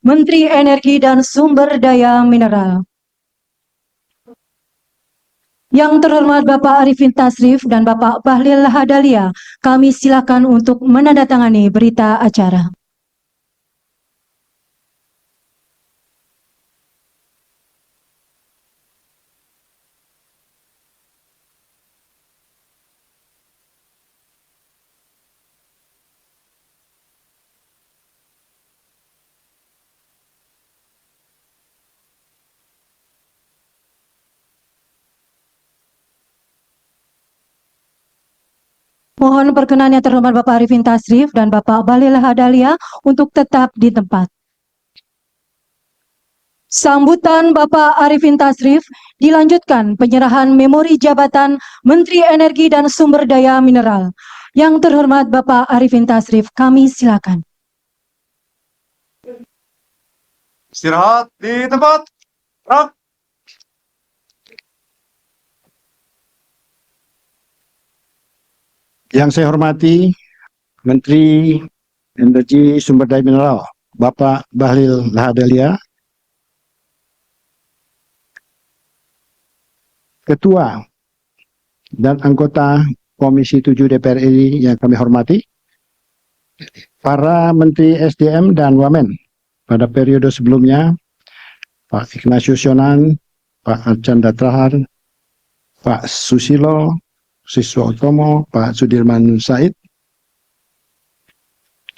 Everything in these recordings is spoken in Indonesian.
Menteri Energi dan Sumber Daya Mineral. Yang terhormat Bapak Arifin Tasrif dan Bapak Bahlil Lahadalia, kami silakan untuk menandatangani berita acara. Mohon perkenan yang terhormat Bapak Arifin Tasrif dan Bapak Bahlil Lahadalia untuk tetap di tempat. Sambutan Bapak Arifin Tasrif dilanjutkan penyerahan memori jabatan Menteri Energi dan Sumber Daya Mineral. Yang terhormat Bapak Arifin Tasrif, kami silakan. Istirahat di tempat. Gerak. Yang saya hormati Menteri Energi Sumber Daya Mineral, Bapak Bahlil Lahadalia, Ketua dan anggota Komisi 7 DPR RI yang kami hormati, para Menteri SDM dan Wamen pada periode sebelumnya, Pak Ignatius Yonan, Pak Archandra Thahar, Pak Susilo Siswa Utomo, Pak Sudirman Said,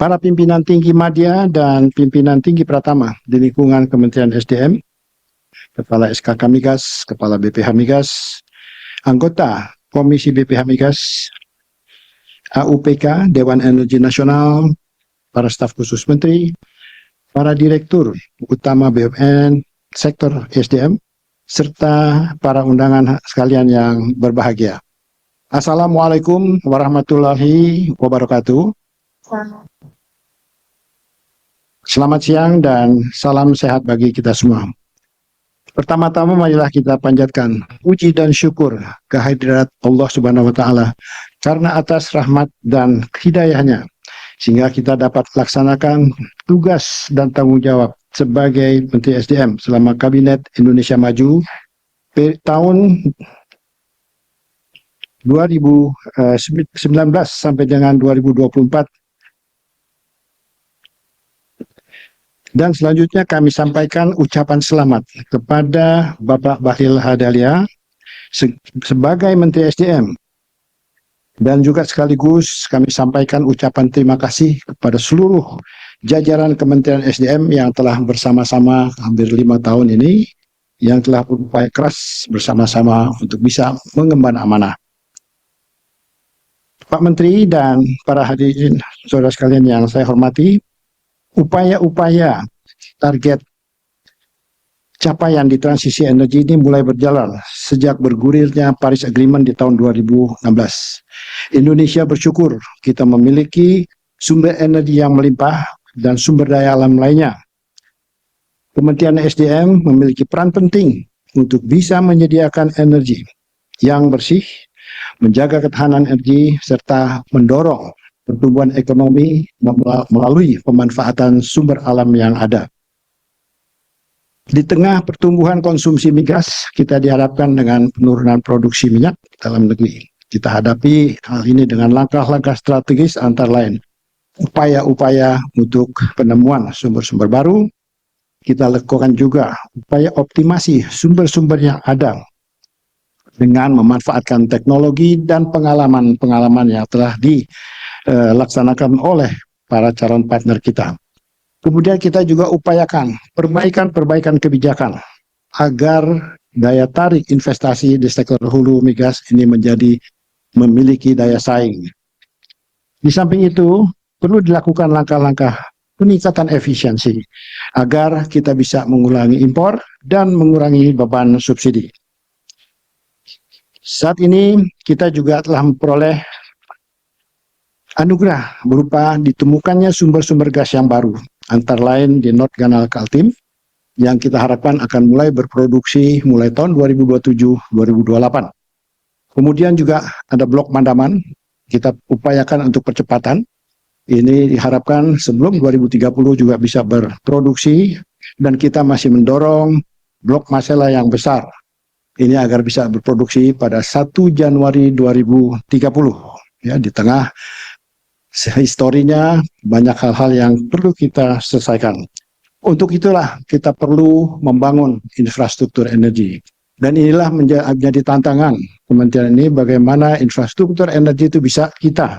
para pimpinan tinggi media dan pimpinan tinggi Pratama di lingkungan Kementerian SDM, Kepala SKK Migas, Kepala BPH Migas, anggota Komisi BPH Migas, AUPK, Dewan Energi Nasional, para staf khusus menteri, para direktur utama BUMN, sektor SDM, serta para undangan sekalian yang berbahagia. Assalamualaikum warahmatullahi wabarakatuh. Selamat siang dan salam sehat bagi kita semua. Pertama-tama marilah kita panjatkan puji dan syukur kehadirat Allah Subhanahu wa taala karena atas rahmat dan hidayahnya sehingga kita dapat laksanakan tugas dan tanggung jawab sebagai Menteri SDM selama Kabinet Indonesia Maju tahun 2019 sampai dengan 2024. Dan selanjutnya kami sampaikan ucapan selamat kepada Bapak Bahlil Lahadalia sebagai Menteri SDM. Dan juga sekaligus kami sampaikan ucapan terima kasih kepada seluruh jajaran Kementerian SDM yang telah bersama-sama hampir 5 tahun ini, yang telah berupaya keras bersama-sama untuk bisa mengemban amanah. Pak Menteri dan para hadirin saudara sekalian yang saya hormati, upaya-upaya target capaian di transisi energi ini mulai berjalan sejak bergulirnya Paris Agreement di tahun 2016. Indonesia bersyukur kita memiliki sumber energi yang melimpah dan sumber daya alam lainnya. Kementerian SDM memiliki peran penting untuk bisa menyediakan energi yang bersih, menjaga ketahanan energi, serta mendorong pertumbuhan ekonomi melalui pemanfaatan sumber alam yang ada. Di tengah pertumbuhan konsumsi migas, kita diharapkan dengan penurunan produksi minyak dalam negeri. Kita hadapi hal ini dengan langkah-langkah strategis antara lain upaya-upaya untuk penemuan sumber-sumber baru. Kita lakukan juga upaya optimasi sumber-sumber yang ada dengan memanfaatkan teknologi dan pengalaman-pengalaman yang telah dilaksanakan oleh para calon partner kita. Kemudian kita juga upayakan perbaikan kebijakan agar daya tarik investasi di sektor hulu migas ini memiliki daya saing. Di samping itu, perlu dilakukan langkah-langkah peningkatan efisiensi agar kita bisa mengurangi impor dan mengurangi beban subsidi. Saat ini kita juga telah memperoleh anugerah berupa ditemukannya sumber-sumber gas yang baru, antara lain di North Canal Kaltim, yang kita harapkan akan mulai berproduksi mulai tahun 2027-2028. Kemudian juga ada Blok Mandaman, kita upayakan untuk percepatan, Ini diharapkan sebelum 2030 juga bisa berproduksi, dan kita masih mendorong blok masela yang besar ini agar bisa berproduksi pada 1 Januari 2030. Ya, di tengah historinya banyak hal-hal yang perlu kita selesaikan. Untuk itulah kita perlu membangun infrastruktur energi. Dan inilah menjadi tantangan Kementerian ini, bagaimana infrastruktur energi itu bisa kita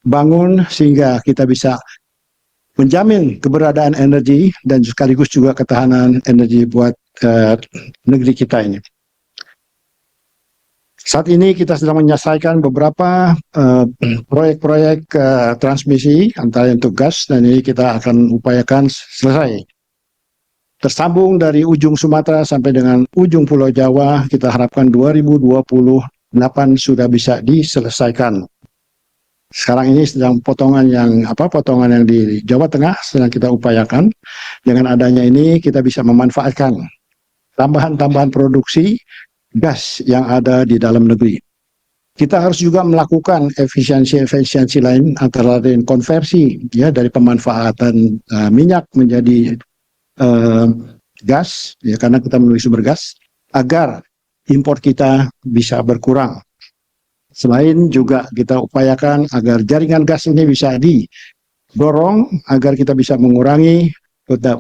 bangun sehingga kita bisa menjamin keberadaan energi dan sekaligus juga ketahanan energi buat negeri kita ini. Saat ini kita sedang menyelesaikan beberapa proyek-proyek transmisi antara untuk gas, dan ini kita akan upayakan selesai. Tersambung dari ujung Sumatera sampai dengan ujung Pulau Jawa, kita harapkan 2028 sudah bisa diselesaikan. Sekarang ini sedang potongan yang di Jawa Tengah sedang kita upayakan. Dengan adanya ini kita bisa memanfaatkan tambahan-tambahan produksi gas yang ada di dalam negeri. Kita harus juga melakukan efisiensi lain, antara lain konversi ya dari pemanfaatan minyak menjadi gas, ya, karena kita memiliki sumber gas, agar impor kita bisa berkurang. Selain juga kita upayakan agar jaringan gas ini bisa didorong agar kita bisa mengurangi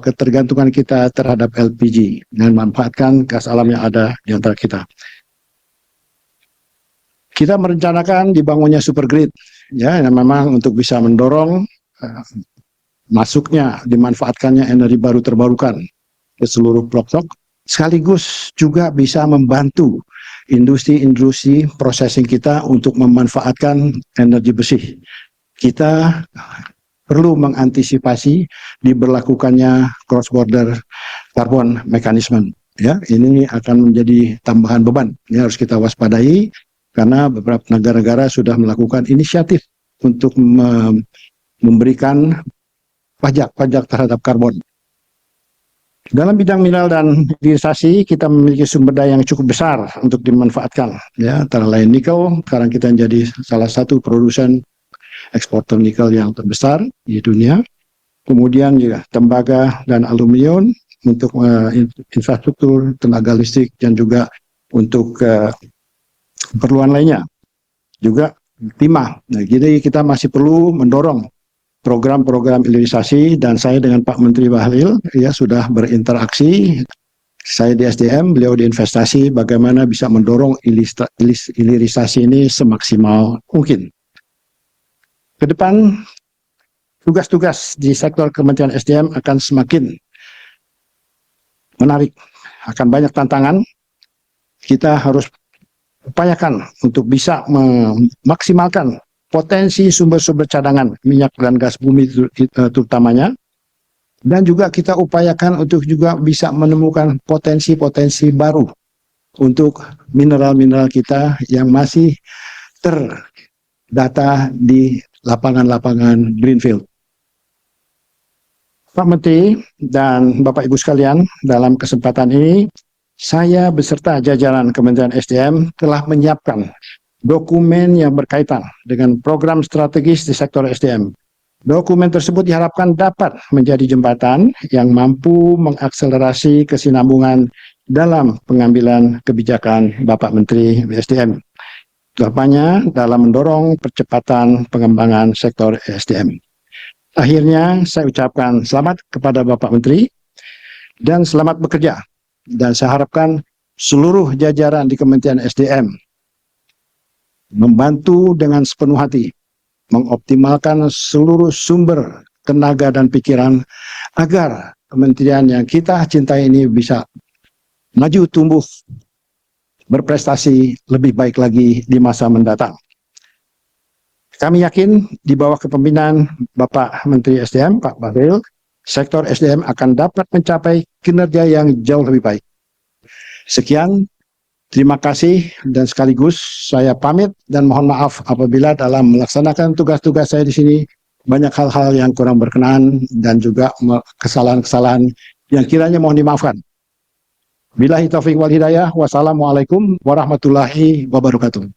ketergantungan kita terhadap LPG dan memanfaatkan gas alam yang ada di antara kita. Kita merencanakan dibangunnya super grid, ya, yang memang untuk bisa mendorong masuknya, dimanfaatkannya energi baru terbarukan ke seluruh pelosok, sekaligus juga bisa membantu industri-industri processing kita untuk memanfaatkan energi bersih. Kita perlu mengantisipasi diberlakukannya cross-border carbon mechanism. Ya, ini akan menjadi tambahan beban. Ini harus kita waspadai karena beberapa negara-negara sudah melakukan inisiatif untuk memberikan pajak terhadap karbon. Dalam bidang mineral dan hilirisasi, kita memiliki sumber daya yang cukup besar untuk dimanfaatkan. Ya, antara lain nikel, sekarang kita menjadi salah satu produsen eksporter nikel yang terbesar di dunia. Kemudian juga tembaga dan aluminium untuk infrastruktur, tenaga listrik, dan juga untuk keperluan lainnya. Juga timah. Nah, jadi kita masih perlu mendorong program-program hilirisasi, dan saya dengan Pak Menteri Bahlil ya sudah berinteraksi. Saya di SDM, beliau di investasi, bagaimana bisa mendorong hilirisasi ini semaksimal mungkin. Ke depan, tugas-tugas di sektor Kementerian SDM akan semakin menarik, akan banyak tantangan. Kita harus upayakan untuk bisa memaksimalkan potensi sumber-sumber cadangan minyak dan gas bumi terutamanya, dan juga kita upayakan untuk juga bisa menemukan potensi-potensi baru untuk mineral-mineral kita yang masih terdata di lapangan-lapangan greenfield. Pak Menteri dan Bapak Ibu sekalian, dalam kesempatan ini saya beserta jajaran Kementerian SDM telah menyiapkan dokumen yang berkaitan dengan program strategis di sektor SDM. Dokumen tersebut diharapkan dapat menjadi jembatan yang mampu mengakselerasi kesinambungan dalam pengambilan kebijakan Bapak Menteri SDM. Utamanya dalam mendorong percepatan pengembangan sektor SDM. Akhirnya saya ucapkan selamat kepada Bapak Menteri dan selamat bekerja. Dan saya harapkan seluruh jajaran di Kementerian SDM membantu dengan sepenuh hati, mengoptimalkan seluruh sumber tenaga dan pikiran agar kementerian yang kita cintai ini bisa maju, tumbuh, berprestasi lebih baik lagi di masa mendatang. Kami yakin di bawah kepemimpinan Bapak Menteri SDM, Pak Bahlil, sektor SDM akan dapat mencapai kinerja yang jauh lebih baik. Sekian. Terima kasih, dan sekaligus saya pamit dan mohon maaf apabila dalam melaksanakan tugas-tugas saya di sini banyak hal-hal yang kurang berkenan dan juga kesalahan-kesalahan yang kiranya mohon dimaafkan. Billahi taufiq wal hidayah. Wassalamualaikum warahmatullahi wabarakatuh.